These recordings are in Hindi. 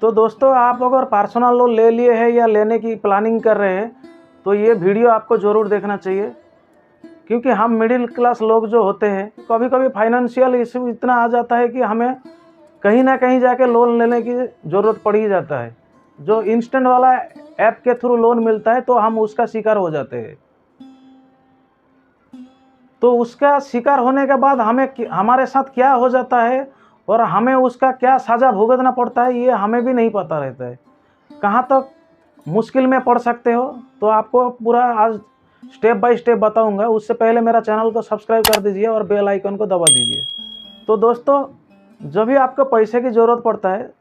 तो दोस्तों, आप अगर पर्सनल लोन ले लिए हैं या लेने की प्लानिंग कर रहे हैं तो ये वीडियो आपको ज़रूर देखना चाहिए, क्योंकि हम मिडिल क्लास लोग जो होते हैं कभी कभी फाइनेंशियल इशू इतना आ जाता है कि हमें कहीं ना कहीं जाके लोन लेने की ज़रूरत पड़ ही जाता है। जो इंस्टेंट वाला ऐप के थ्रू लोन मिलता है तो हम उसका शिकार हो जाते हैं। तो उसका शिकार होने के बाद हमारे साथ क्या हो जाता है और हमें उसका क्या सज़ा भुगतना पड़ता है ये हमें भी नहीं पता रहता है। कहाँ तक मुश्किल में पड़ सकते हो तो आपको पूरा आज स्टेप बाय स्टेप बताऊंगा। उससे पहले मेरा चैनल को सब्सक्राइब कर दीजिए और बेल आइकन को दबा दीजिए। तो दोस्तों, जब भी आपको पैसे की ज़रूरत पड़ता है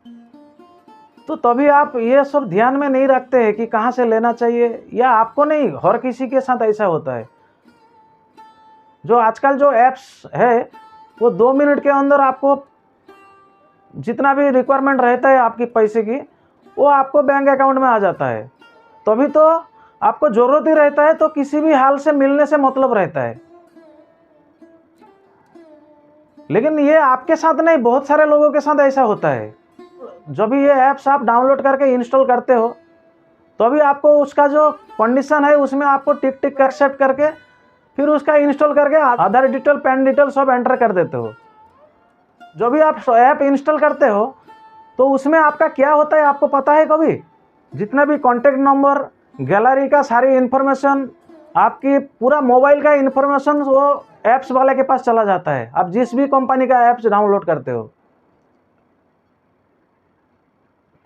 तो तभी आप ये सब ध्यान में नहीं रखते हैं कि कहाँ से लेना चाहिए, या आपको नहीं, हर किसी के साथ ऐसा होता है। जो आजकल जो ऐप्स है वो 2 मिनट के अंदर आपको जितना भी रिक्वायरमेंट रहता है आपकी पैसे की वो आपको बैंक अकाउंट में आ जाता है। तभी तो आपको ज़रूरत ही रहता है तो किसी भी हाल से मिलने से मतलब रहता है। लेकिन ये आपके साथ नहीं, बहुत सारे लोगों के साथ ऐसा होता है। जब भी ये ऐप्स आप डाउनलोड करके इंस्टॉल करते हो तभी आपको उसका जो कंडीशन है उसमें आपको टिक टिक कर सेट करके फिर उसका इंस्टॉल करके आधार डिटेल, पैन डिटेल सब एंटर कर देते हो। जब भी आप ऐप इंस्टॉल करते हो तो उसमें आपका क्या होता है आपको पता है? कभी जितना भी कॉन्टैक्ट नंबर, गैलरी का सारी इन्फॉर्मेशन, आपकी पूरा मोबाइल का इन्फॉर्मेशन वो ऐप्स वाले के पास चला जाता है। आप जिस भी कंपनी का ऐप्स डाउनलोड करते हो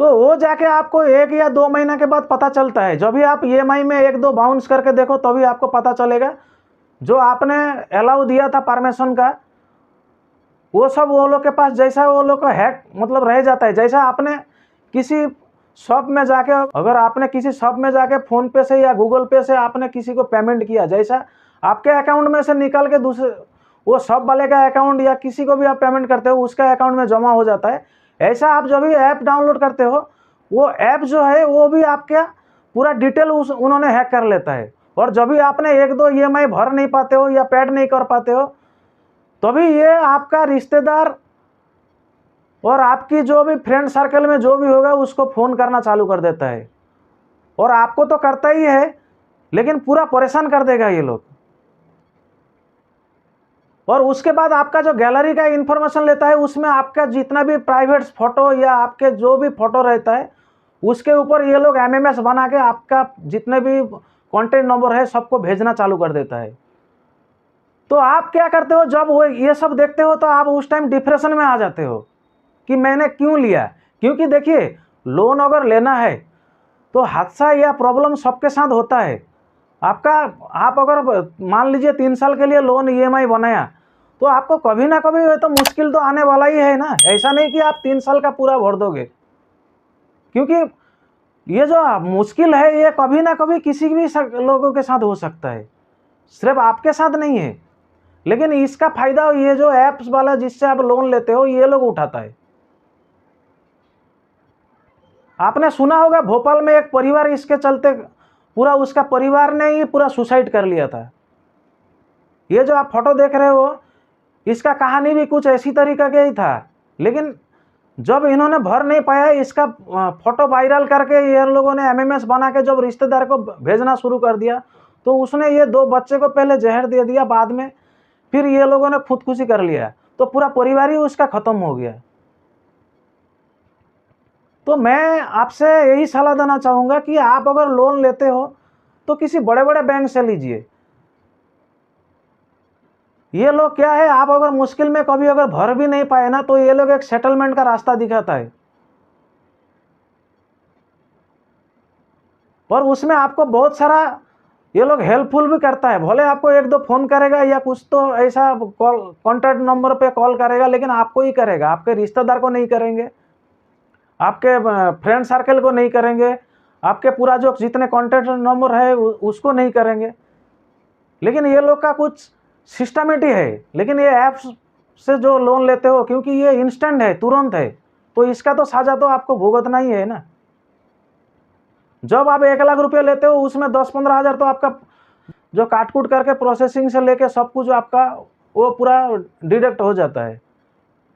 तो वो जाके आपको 1 या 2 महीने के बाद पता चलता है। जब भी आप EMI में 1-2 बाउंस करके देखो तभी आपको पता चलेगा जो आपने अलाउ दिया था परमिशन का वो सब वो लोग के पास, जैसा वो लोग का हैक मतलब रह जाता है। जैसा आपने किसी शॉप में जाके, अगर आपने किसी शॉप में जाके फ़ोन पे से या गूगल पे से आपने किसी को पेमेंट किया, जैसा आपके अकाउंट में से निकाल के दूसरे वो शॉप वाले का अकाउंट या किसी को भी आप पेमेंट करते हो उसका अकाउंट में जमा हो जाता है। ऐसा आप जब भी ऐप डाउनलोड करते हो वो ऐप जो है वो भी आपका पूरा डिटेल उन्होंने हैक कर लेता है। और जब भी आपने 1-2 EMI भर नहीं पाते हो या पेड नहीं कर पाते हो तभी ये आपका रिश्तेदार और आपकी जो भी फ्रेंड सर्कल में जो भी होगा उसको फ़ोन करना चालू कर देता है। और आपको तो करता ही है लेकिन पूरा परेशान कर देगा ये लोग। और उसके बाद आपका जो गैलरी का इन्फॉर्मेशन लेता है उसमें आपका जितना भी प्राइवेट फ़ोटो या आपके जो भी फ़ोटो रहता है उसके ऊपर ये लोग MMS बना के आपका जितने भी कॉन्टैक्ट नंबर है सबको भेजना चालू कर देता है। तो आप क्या करते हो, जब वो ये सब देखते हो तो आप उस टाइम डिप्रेशन में आ जाते हो कि मैंने क्यों लिया। क्योंकि देखिए, लोन अगर लेना है तो हादसा या प्रॉब्लम सबके साथ होता है। आप अगर मान लीजिए 3 साल के लिए लोन EMI बनाया तो आपको कभी ना कभी तो मुश्किल तो आने वाला ही है ना। ऐसा नहीं कि आप 3 साल का पूरा भर दोगे, क्योंकि ये जो मुश्किल है ये कभी ना कभी किसी भी लोगों के साथ हो सकता है, सिर्फ आपके साथ नहीं है। लेकिन इसका फायदा ये जो ऐप्स वाला जिससे आप लोन लेते हो ये लोग उठाता है। आपने सुना होगा भोपाल में एक परिवार इसके चलते पूरा उसका परिवार ने ही पूरा सुसाइड कर लिया था। ये जो आप फोटो देख रहे हो इसका कहानी भी कुछ ऐसी तरीका का ही था। लेकिन जब इन्होंने भर नहीं पाया इसका फोटो वायरल करके ये लोगों ने MMS बना के जब रिश्तेदार को भेजना शुरू कर दिया तो उसने ये 2 बच्चे को पहले जहर दे दिया, बाद में फिर ये लोगों ने खुदकुशी कर लिया तो पूरा परिवार ही उसका ख़त्म हो गया। तो मैं आपसे यही सलाह देना चाहूँगा कि आप अगर लोन लेते हो तो किसी बड़े बड़े बैंक से लीजिए। ये लोग क्या है, आप अगर मुश्किल में कभी अगर भर भी नहीं पाए ना तो ये लोग एक सेटलमेंट का रास्ता दिखाता है और उसमें आपको बहुत सारा ये लोग हेल्पफुल भी करता है। भले आपको 1-2 फ़ोन करेगा या कुछ तो ऐसा कॉल कॉन्टैक्ट नंबर पे कॉल करेगा, लेकिन आपको ही करेगा, आपके रिश्तेदार को नहीं करेंगे, आपके फ्रेंड सर्कल को नहीं करेंगे, आपके पूरा जो जितने कॉन्टैक्ट नंबर है उसको नहीं करेंगे। लेकिन ये लोग का कुछ सिस्टमेटिक है। लेकिन ये ऐप्स से जो लोन लेते हो क्योंकि ये इंस्टेंट है, तुरंत है, तो इसका तो साझा तो आपको भुगतना ही है ना। जब आप 1 लाख रुपये लेते हो उसमें 10-15 हज़ार तो आपका जो काट-कूट करके प्रोसेसिंग से लेके सब कुछ आपका वो पूरा डिडक्ट हो जाता है।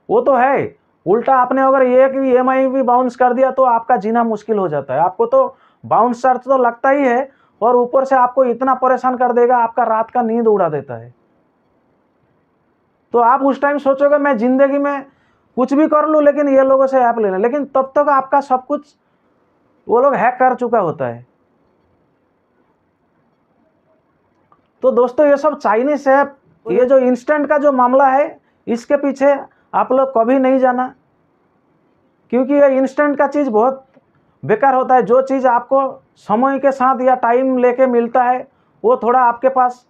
वो तो है, उल्टा आपने अगर एक ईएमआई भी बाउंस कर दिया तो आपका जीना मुश्किल हो जाता है। आपको तो बाउंस चार्ज तो लगता ही है और ऊपर से आपको इतना परेशान कर देगा, आपका रात का नींद उड़ा देता है। तो आप उस टाइम सोचोगे मैं जिंदगी में कुछ भी कर लूँ लेकिन ये लोगों से ऐप लेना, लेकिन तब तक आपका सब कुछ वो लोग हैक कर चुका होता है। तो दोस्तों ये सब चाइनीस ऐप, ये जो इंस्टेंट का जो मामला है, इसके पीछे आप लोग कभी नहीं जाना, क्योंकि ये इंस्टेंट का चीज़ बहुत बेकार होता है। जो चीज़ आपको समय के साथ या टाइम लेके मिलता है वो थोड़ा आपके पास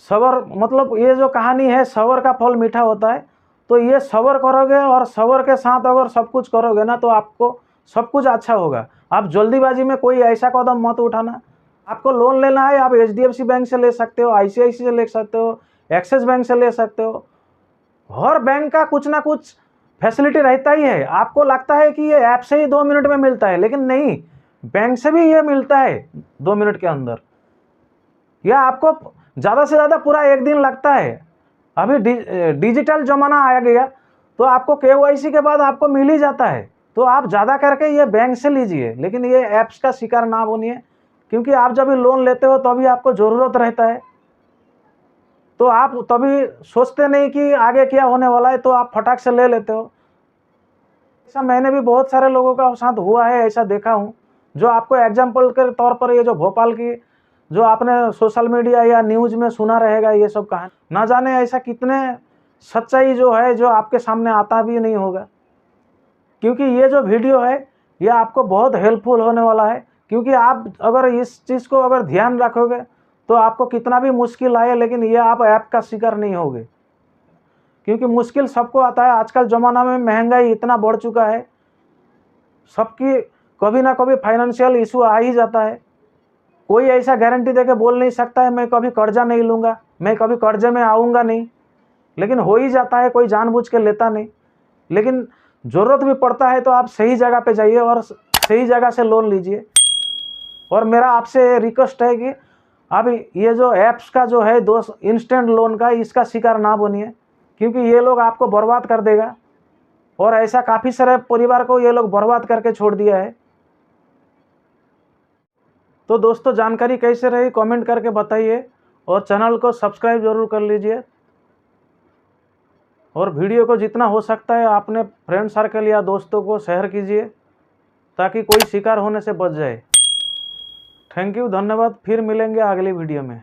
सब्र, मतलब ये जो कहानी है सब्र का फल मीठा होता है। तो ये सब्र करोगे और सब्र के साथ अगर सब कुछ करोगे ना तो आपको सब कुछ अच्छा होगा। आप जल्दीबाजी में कोई ऐसा कदम मत उठाना। आपको लोन लेना है, आप एचडीएफसी बैंक से ले सकते हो, आईसीआईसी से ले सकते हो, एक्सिस बैंक से ले सकते हो। हर बैंक का कुछ ना कुछ फैसिलिटी रहता ही है। आपको लगता है कि ये ऐप से ही 2 मिनट में मिलता है, लेकिन नहीं, बैंक से भी ये मिलता है 2 मिनट के अंदर, या आपको ज़्यादा से ज़्यादा पूरा 1 दिन लगता है। अभी डिजिटल ज़माना आ गया तो आपको केवाईसी के बाद आपको मिल ही जाता है। तो आप ज़्यादा करके ये बैंक से लीजिए, लेकिन ये ऐप्स का शिकार ना बनिए, क्योंकि आप जब भी लोन लेते हो तभी आपको ज़रूरत रहता है, तो आप तभी सोचते नहीं कि आगे क्या होने वाला है, तो आप फटाक से ले लेते हो। ऐसा मैंने भी बहुत सारे लोगों का साथ हुआ है, ऐसा देखा हूँ। जो आपको एग्जाम्पल के तौर पर ये जो भोपाल की जो आपने सोशल मीडिया या न्यूज़ में सुना रहेगा ये सब कहानी, ना जाने ऐसा कितने सच्चाई जो है जो आपके सामने आता भी नहीं होगा। क्योंकि ये जो वीडियो है ये आपको बहुत हेल्पफुल होने वाला है, क्योंकि आप अगर इस चीज़ को अगर ध्यान रखोगे तो आपको कितना भी मुश्किल आए लेकिन ये आप ऐप का शिकार नहीं होगे। क्योंकि मुश्किल सबको आता है। आजकल ज़माना में महंगाई इतना बढ़ चुका है, सबकी कभी ना कभी फाइनेंशियल इशू आ ही जाता है। कोई ऐसा गारंटी देके बोल नहीं सकता है मैं कभी कर्जा नहीं लूँगा, मैं कभी कर्जे में आऊँगा नहीं, लेकिन हो ही जाता है, कोई जानबूझ के लेता नहीं। लेकिन ज़रूरत भी पड़ता है तो आप सही जगह पे जाइए और सही जगह से लोन लीजिए। और मेरा आपसे रिक्वेस्ट है कि आप ये जो ऐप्स का जो है दोस्त इंस्टेंट लोन का, इसका शिकार ना बनिए, क्योंकि ये लोग आपको बर्बाद कर देगा। और ऐसा काफ़ी सारे परिवार को ये लोग बर्बाद करके छोड़ दिया है। तो दोस्तों जानकारी कैसे रही कमेंट करके बताइए, और चैनल को सब्सक्राइब जरूर कर लीजिए, और वीडियो को जितना हो सकता है अपने फ्रेंड सर्कल या दोस्तों को शेयर कीजिए ताकि कोई शिकार होने से बच जाए। थैंक यू, धन्यवाद। फिर मिलेंगे अगली वीडियो में।